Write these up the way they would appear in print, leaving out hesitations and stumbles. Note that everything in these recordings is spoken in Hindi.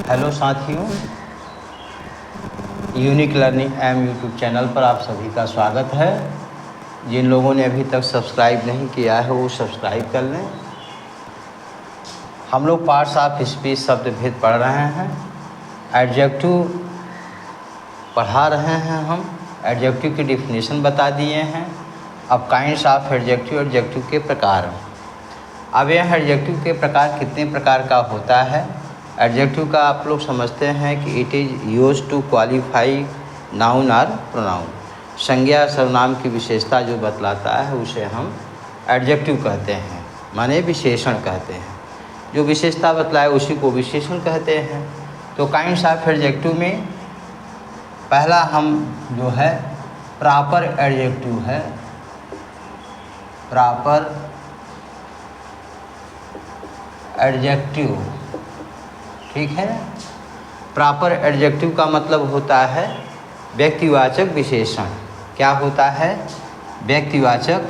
हेलो साथियों, unique learning M YouTube channel पर आप सभी का स्वागत है। जिन लोगों ने अभी तक सब्सक्राइब नहीं किया है वो सब्सक्राइब कर लें। हम लोग पार्ट्स ऑफ स्पीच शब्द भेद पढ़ रहे हैं। एडजेक्टिव पढ़ा रहे हैं। हम एडजेक्टिव की डिफिनीशन बता दिए हैं। अब काइंड्स ऑफ एडजेक्टिव, एडजेक्टिव के प्रकार। अब यह एडजेक्टिव के प्रकार कितने प्रकार का होता है। एडजेक्टिव का आप लोग समझते हैं कि it is use to qualify noun और प्रोनाउन। संज्ञा सर्वनाम की विशेषता जो बतलाता है उसे हम एडजेक्टिव कहते हैं, माने विशेषण कहते हैं। जो विशेषता बतलाए उसी को विशेषण कहते हैं। तो काइंड्स ऑफ एडजेक्टिव में पहला हम जो है प्रॉपर एडजेक्टिव है। प्रॉपर एडजेक्टिव, ठीक है। प्रॉपर एडजेक्टिव का मतलब होता है व्यक्तिवाचक विशेषण। क्या होता है? व्यक्तिवाचक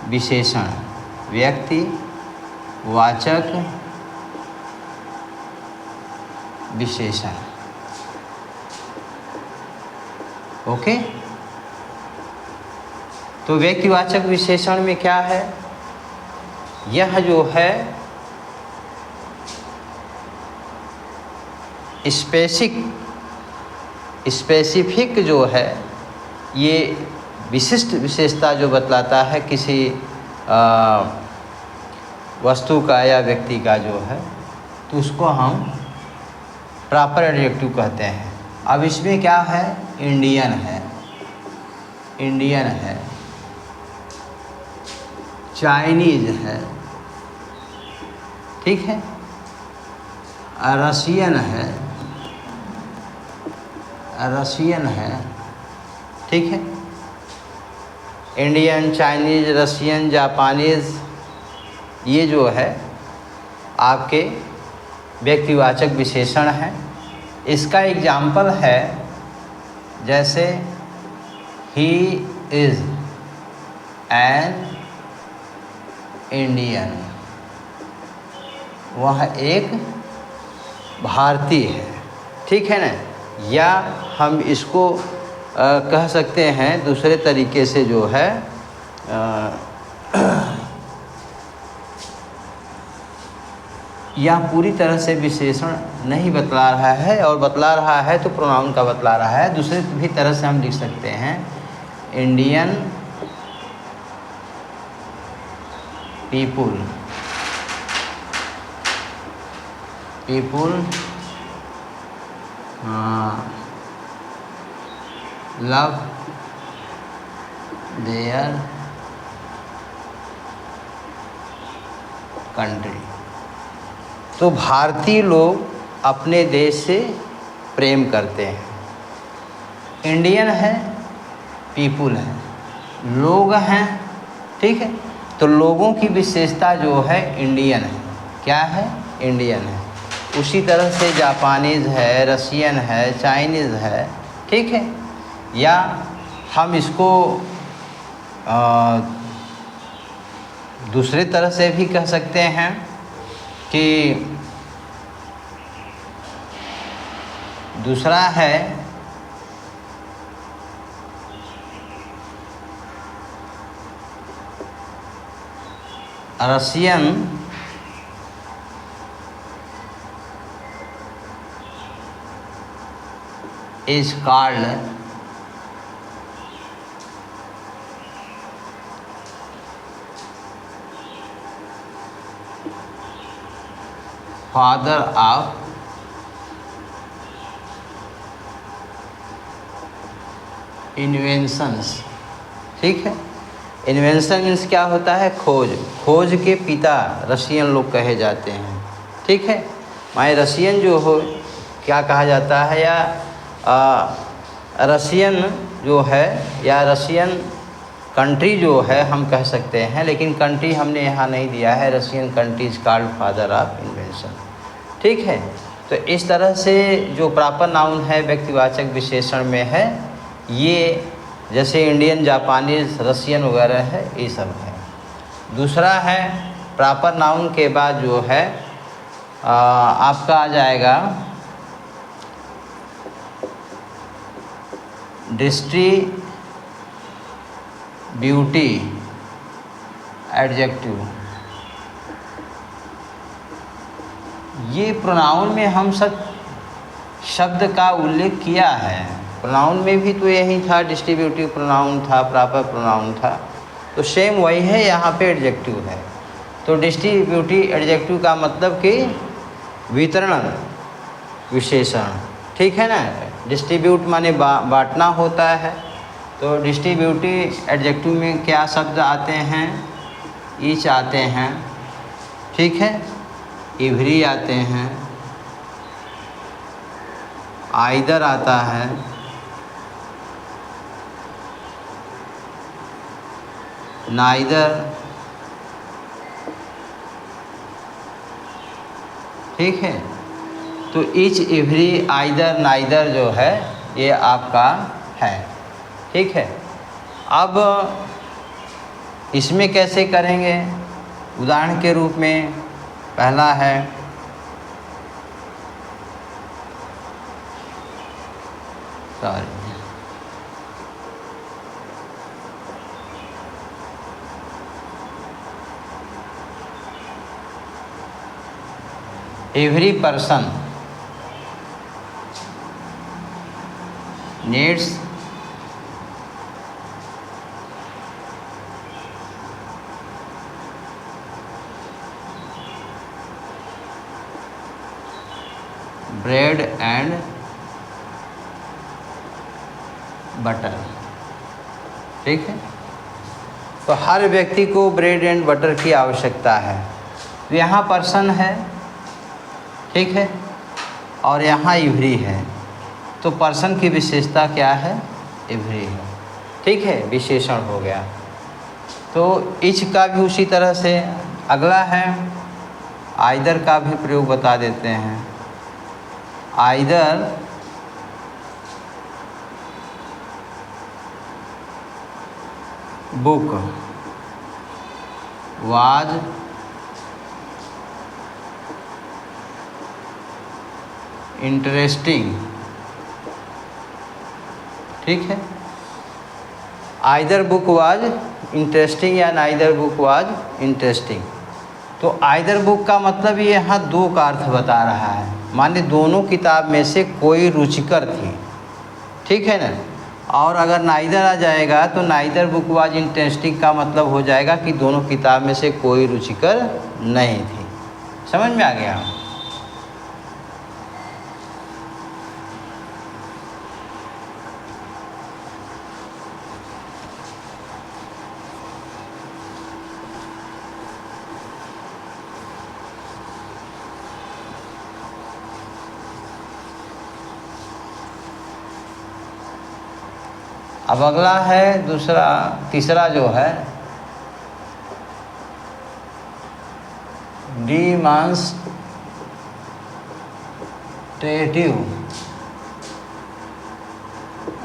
विशेषण। व्यक्तिवाचक विशेषण, ओके। तो व्यक्तिवाचक विशेषण में क्या है? यह जो है स्पेसिफिक जो है, ये विशिष्ट विशेषता जो बतलाता है किसी वस्तु का या व्यक्ति का जो है, तो उसको हम प्रॉपर एडजेक्टिव कहते हैं। अब इसमें क्या है? इंडियन है, इंडियन है, चाइनीज है, ठीक है, रशियन है, रशियन है, ठीक है। इंडियन, चाइनीज, रशियन, जापानीज, ये जो है आपके व्यक्तिवाचक विशेषण हैं। इसका एग्जाम्पल है जैसे ही इज़ एन इंडियन, वह एक भारतीय है, ठीक है ना। या हम इसको कह सकते हैं दूसरे तरीके से जो है यह पूरी तरह से विशेषण नहीं बतला रहा है, और बतला रहा है तो प्रोनाउन का बतला रहा है। दूसरे भी तरह से हम लिख सकते हैं Indian people, people love their country. तो भारतीय लोग अपने देश से प्रेम करते हैं। इंडियन है, पीपुल है, लोग हैं, ठीक है। तो लोगों की विशेषता जो है इंडियन है। क्या है? इंडियन है। उसी तरह से जापानीज़ है, रशियन है, चाइनीज़ है, ठीक है। या हम इसको दूसरे तरह से भी कह सकते हैं कि दूसरा है Russian is called father of inventions, ठीक है। इन्वेंशन मीन्स क्या होता है? खोज। खोज के पिता रशियन लोग कहे जाते हैं, ठीक है। माने रशियन जो हो क्या कहा जाता है, या रशियन जो है या रशियन कंट्री जो है हम कह सकते हैं, लेकिन कंट्री हमने यहाँ नहीं दिया है। Russian country is called father of invention, ठीक है। तो इस तरह से जो प्रॉपर नाउन है व्यक्तिवाचक विशेषण में है, ये जैसे इंडियन, जापानीज, रशियन वगैरह है, ये सब है। दूसरा है प्रॉपर नाउन के बाद जो है आपका आ जाएगा डिस्ट्रीब्यूटी एडजेक्टिव। ये प्रोनाउन में हम सब शब्द का उल्लेख किया है। प्रोनाउन में भी तो यही था, डिस्ट्रीब्यूटिव प्रोनाउन था, प्रॉपर प्रोनाउन था, तो सेम वही है, यहाँ पे एडजेक्टिव है। तो डिस्ट्रीब्यूटिव एडजेक्टिव का मतलब कि वितरण विशेषण, ठीक है ना। डिस्ट्रीब्यूट माने बांटना होता है। तो डिस्ट्रीब्यूटिव एडजेक्टिव में क्या शब्द आते हैं? ईच आते हैं, ठीक है, एवरी आते हैं, आइदर आता है, नाइदर, ठीक है। तो ईच, एवरी, आइदर, नाइदर जो है ये आपका है, ठीक है। अब इसमें कैसे करेंगे? उदाहरण के रूप में पहला है every person needs bread and butter, ठीक है। तो हर व्यक्ति को ब्रेड एंड बटर की आवश्यकता है। तो यहाँ पर्सन है, ठीक है, और यहाँ एवरी है। तो पर्सन की विशेषता क्या है? एवरी है, ठीक है, विशेषण हो गया। तो इच का भी उसी तरह से। अगला है आइदर का भी प्रयोग बता देते हैं। आइदर बुक वाज इंटरेस्टिंग, ठीक है। आइदर बुक वाज इंटरेस्टिंग या नाइदर बुक वाज इंटरेस्टिंग। तो आइदर बुक का मतलब ये यहाँ दो का अर्थ बता रहा है, माने दोनों किताब में से कोई रुचिकर थी, ठीक है ना। और अगर नाइदर आ जाएगा तो नाइदर बुक वाज इंटरेस्टिंग का मतलब हो जाएगा कि दोनों किताब में से कोई रुचिकर नहीं थी। समझ में आ गया? अब अगला है तीसरा जो है डिमॉन्स्ट्रेटिव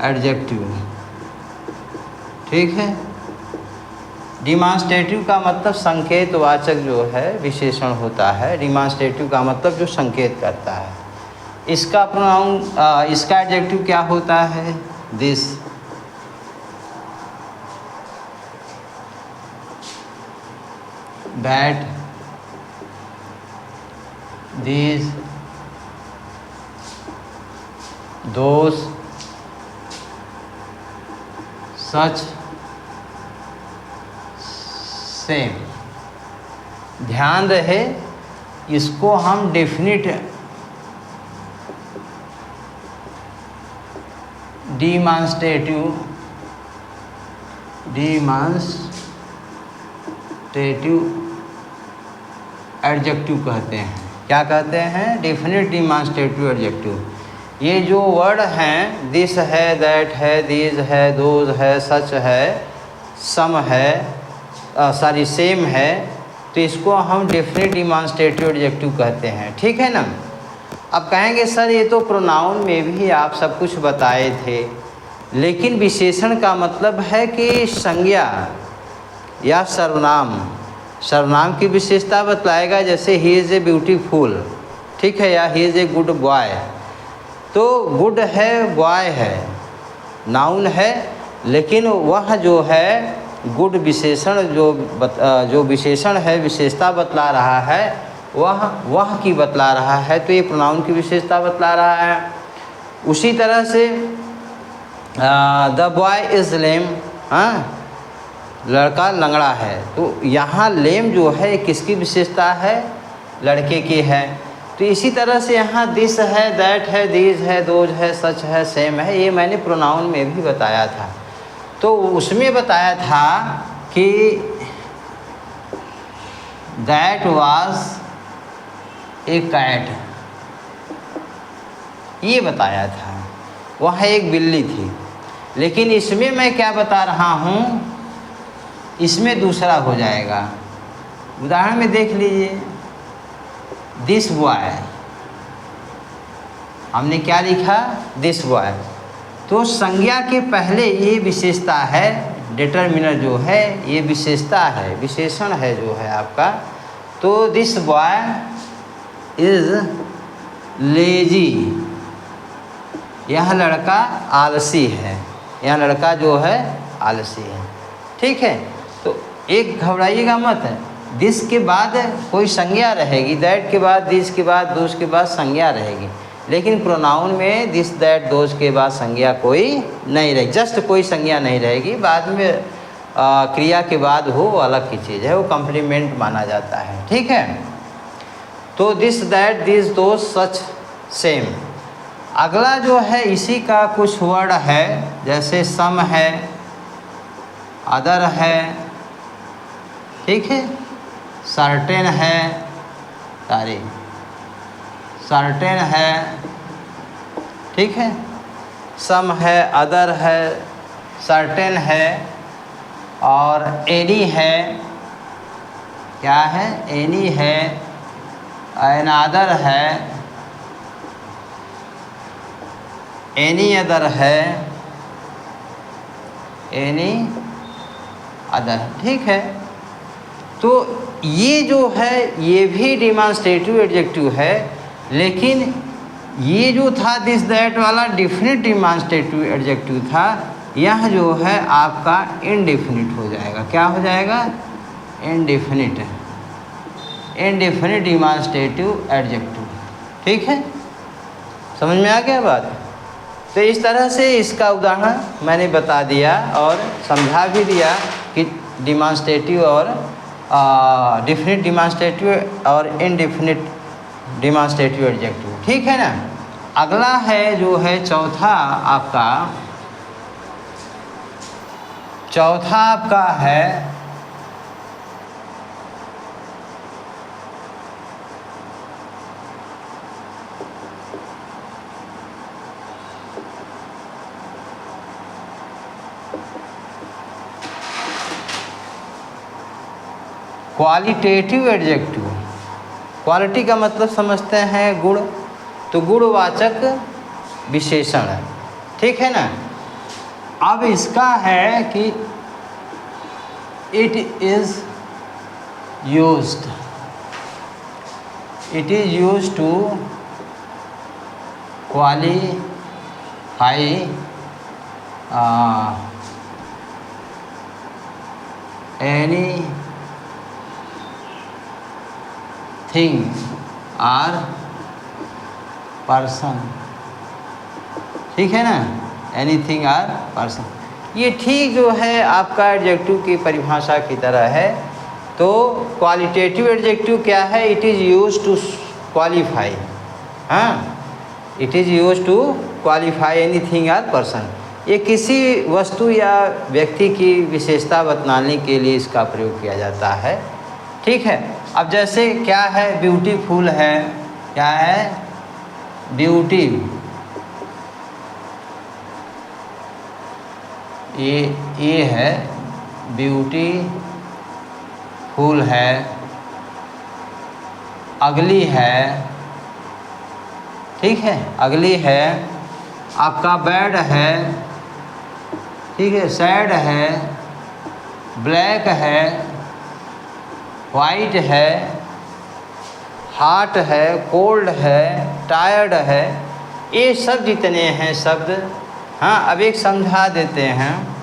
एडजेक्टिव, ठीक है। डिमॉन्स्ट्रेटिव का मतलब संकेतवाचक जो है विशेषण होता है। डिमॉन्स्ट्रेटिव का मतलब जो संकेत करता है। इसका प्रोनाउन, इसका एडजेक्टिव क्या होता है? This, that, these, those, such, same। ध्यान रहे इसको हम डेफिनिट डिमॉन्स्ट्रेटिव एडजेक्टिव कहते हैं। क्या कहते हैं? Definite demonstrative adjective. ये जो वर्ड हैं, दिस है, दैट है, दीज है, दोज है, सच है, सम है, सॉरी सेम है, तो इसको हम डेफिनिट डिमॉन्स्ट्रेटिव एडजेक्टिव कहते हैं, ठीक है ना। अब कहेंगे सर ये तो प्रोनाउन में भी आप सब कुछ बताए थे, लेकिन विशेषण का मतलब है कि संज्ञा या सर्वनाम की विशेषता बतलाएगा। जैसे ही इज़ ए ब्यूटीफुल, ठीक है, या he is a good boy. तो गुड है, बॉय है, नाउन है, लेकिन वह जो है गुड विशेषण जो विशेषण है, विशेषता बतला रहा है, वह की बतला रहा है, तो ये प्रोनाउन की विशेषता बतला रहा है। उसी तरह से द बॉय इज़ लेम, हाँ, लड़का लंगड़ा है, तो यहाँ लेम जो है किसकी विशेषता है, लड़के की है। तो इसी तरह से यहाँ दिस है, दैट है, दीज है, दोज है, सच है, सेम है, ये मैंने प्रोनाउन में भी बताया था। तो उसमें बताया था कि दैट वाज ए कैट, ये बताया था, वह एक बिल्ली थी। लेकिन इसमें मैं क्या बता रहा हूँ, इसमें दूसरा हो जाएगा। उदाहरण में देख लीजिए, दिस बॉय, हमने क्या लिखा, दिस बॉय, तो संज्ञा के पहले ये विशेषता है, डिटरमिनर जो है ये विशेषता है, विशेषण है जो है आपका। तो दिस बॉय इज़ लेजी, यह लड़का आलसी है, यह लड़का जो है आलसी है, ठीक है। तो एक घबराइएगा मत, दिस के बाद कोई संज्ञा रहेगी, दैट के बाद, दिस के बाद, दोज के बाद संज्ञा रहेगी, लेकिन प्रोनाउन में दिस, दैट, दोज के बाद संज्ञा कोई नहीं रहेगी, जस्ट कोई संज्ञा नहीं रहेगी। बाद में क्रिया के बाद हो वो अलग की चीज़ है, वो कॉम्प्लीमेंट माना जाता है, ठीक है। तो this, that, this, those, such, same. अगला जो है इसी का कुछ वर्ड है, जैसे सम है, अदर है, ठीक है, सर्टेन है, सर्टेन है, ठीक है, सम है, अदर है, सर्टेन है, और एनी है, क्या है, एनी है, अनदर है, एनी अदर है, एनी अदर, ठीक है। तो ये जो है ये भी डिमॉन्स्ट्रेटिव एडजेक्टिव है, लेकिन ये जो था दिस दैट वाला डिफिनिट डिमॉन्स्ट्रेटिव एडजेक्टिव था, यह जो है आपका इनडेफिनिट हो जाएगा। क्या हो जाएगा, इनडेफिनिट, इनडेफिनिट डिमॉन्स्ट्रेटिव एडजेक्टिव, ठीक है, समझ में आ गया बात। तो इस तरह से इसका उदाहरण मैंने बता दिया और समझा भी दिया कि डिमॉन्स्ट्रेटिव और डिफिनिट डिमॉन्स्ट्रेटिव और इनडेफिनिट डिमॉन्स्ट्रेटिव एडजेक्टिव, ठीक है ना। अगला है जो है चौथा आपका है क्वालिटेटिव एडजेक्टिव। क्वालिटी का मतलब समझते हैं गुण, तो गुणवाचक विशेषण है, ठीक है ना। अब इसका है कि it is used to qualify any thing or person, ठीक है ना, एनीथिंग आर पर्सन। ये ठीक जो है आपका एडजेक्टिव की परिभाषा की तरह है। तो क्वालिटेटिव एडजेक्टिव क्या है, it is used to qualify, हाँ, it is used to qualify anything or person. ये किसी वस्तु या व्यक्ति की विशेषता बतलाने के लिए इसका प्रयोग किया जाता है, ठीक है। अब जैसे क्या है, ब्यूटीफुल है, क्या है, ब्यूटी, ये है ब्यूटीफुल है, अगली है, ठीक है, अगली है, आपका बैड है, ठीक है, सैड है, ब्लैक है, वाइट है, हॉट है, कोल्ड है, टायर्ड है, ये सब जितने हैं शब्द। हाँ, अब एक समझा देते हैं।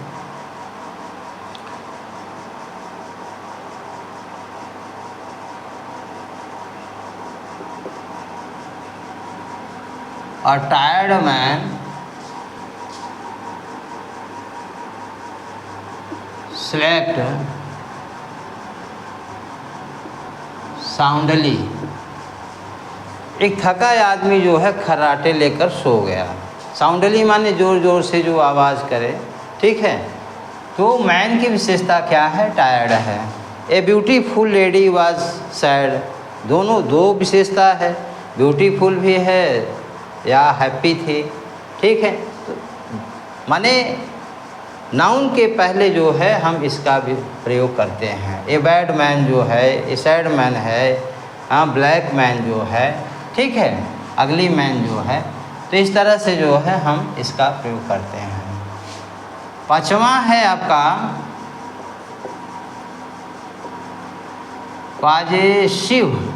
A tired man slept soundly। एक थका आदमी जो है खर्राटे लेकर सो गया। साउंडली माने जोर जोर से जो आवाज़ करे, ठीक है। तो मैन की विशेषता क्या है? टायर्ड है। A beautiful lady was sad. दोनों दो विशेषता है, ब्यूटीफुल भी है या हैप्पी थी, ठीक है। तो माने नाउन के पहले जो है हम इसका भी प्रयोग करते हैं। ए बैड मैन जो है, ए सैड मैन है, हाँ, ब्लैक मैन जो है, ठीक है, अगली मैन जो है। तो इस तरह से जो है हम इसका प्रयोग करते हैं। पांचवा है आपका पॉजेसिव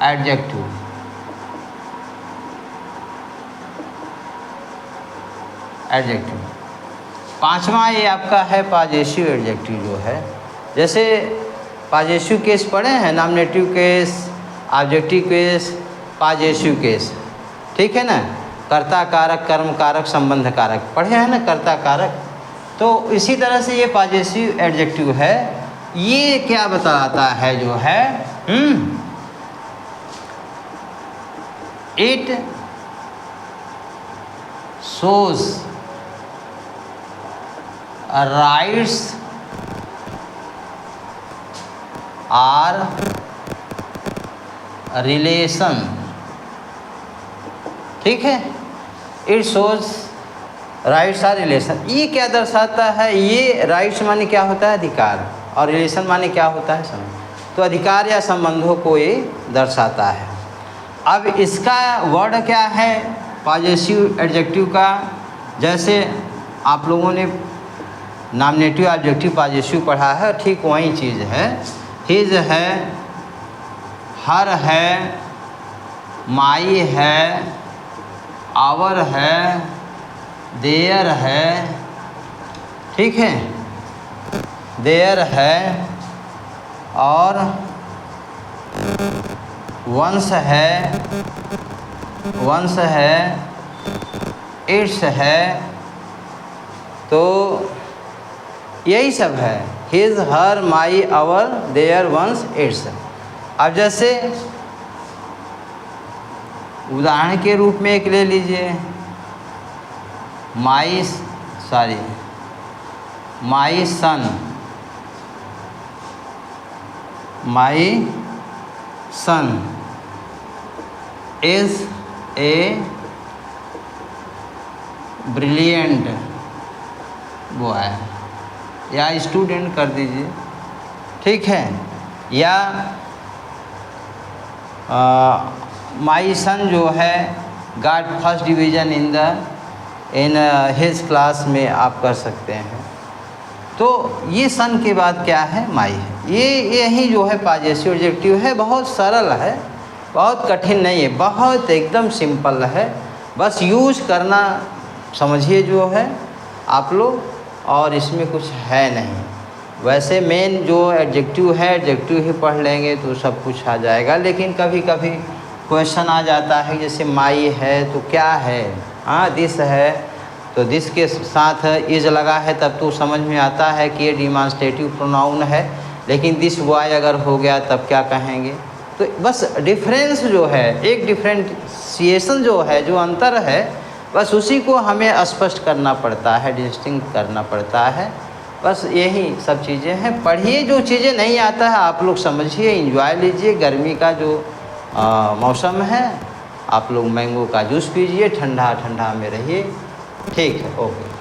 एडजेक्टिव। पांचवा ये आपका है पॉजेसिव एडजेक्टिव जो है। जैसे पॉजेसिव केस पढ़े हैं, nominative case, objective case, possessive case, ठीक है ना। कर्ता कारक, कर्म कारक, संबंध कारक पढ़े हैं ना, कर्ता कारक। तो इसी तरह से ये पॉजेसिव एडजेक्टिव है। ये क्या बताता है जो है, it shows rights or relation, ठीक है। It shows rights or relation. ये क्या दर्शाता है? ये राइट्स माने क्या होता है? अधिकार, और रिलेशन माने क्या होता है? संबंध। तो अधिकार या संबंधों को ये दर्शाता है। अब इसका वर्ड क्या है पॉजेसिव एडजेक्टिव का? जैसे आप लोगों ने नॉमिनेटिव ऑब्जेक्टिव पॉजेसिव पढ़ा है, ठीक वही चीज़ है। हिज है, हर है, माई है, आवर है, देयर है, ठीक है, देयर है, और वंश है, वंश है, इट्स है। तो यही सब है, his, her, my, our, their, ones, its. अब जैसे उदाहरण के रूप में एक ले लीजिए, my son, my son is a brilliant boy, या स्टूडेंट कर दीजिए, ठीक है। या माई सन जो है got first division in his class में आप कर सकते हैं। तो ये सन के बाद क्या है? माई है। यही जो है पॉजेसिव एडजेक्टिव है। बहुत सरल है, बहुत कठिन नहीं है, बहुत एकदम सिंपल है। बस यूज करना समझिए जो है आप लोग, और इसमें कुछ है नहीं। वैसे मेन जो एडजेक्टिव है, एडजेक्टिव ही पढ़ लेंगे तो सब कुछ आ जाएगा। लेकिन कभी कभी क्वेश्चन आ जाता है, जैसे माई है तो क्या है? हाँ, दिस है, तो दिस के साथ इज लगा है, तब तो समझ में आता है कि ये डिमॉन्स्ट्रेटिव प्रोनाउन है। लेकिन दिस बॉय अगर हो गया तब क्या कहेंगे? तो बस डिफरेंस जो है, एक डिफ्रेंशिएशन जो है, जो अंतर है, बस उसी को हमें स्पष्ट करना पड़ता है, डिस्टिंक्ट करना पड़ता है। बस यही सब चीज़ें हैं। पढ़िए, जो चीज़ें नहीं आता है आप लोग समझिए, एंजॉय लीजिए। गर्मी का जो मौसम है, आप लोग मैंगो का जूस पीजिए, ठंडा ठंडा में रहिए, ठीक है, ओके।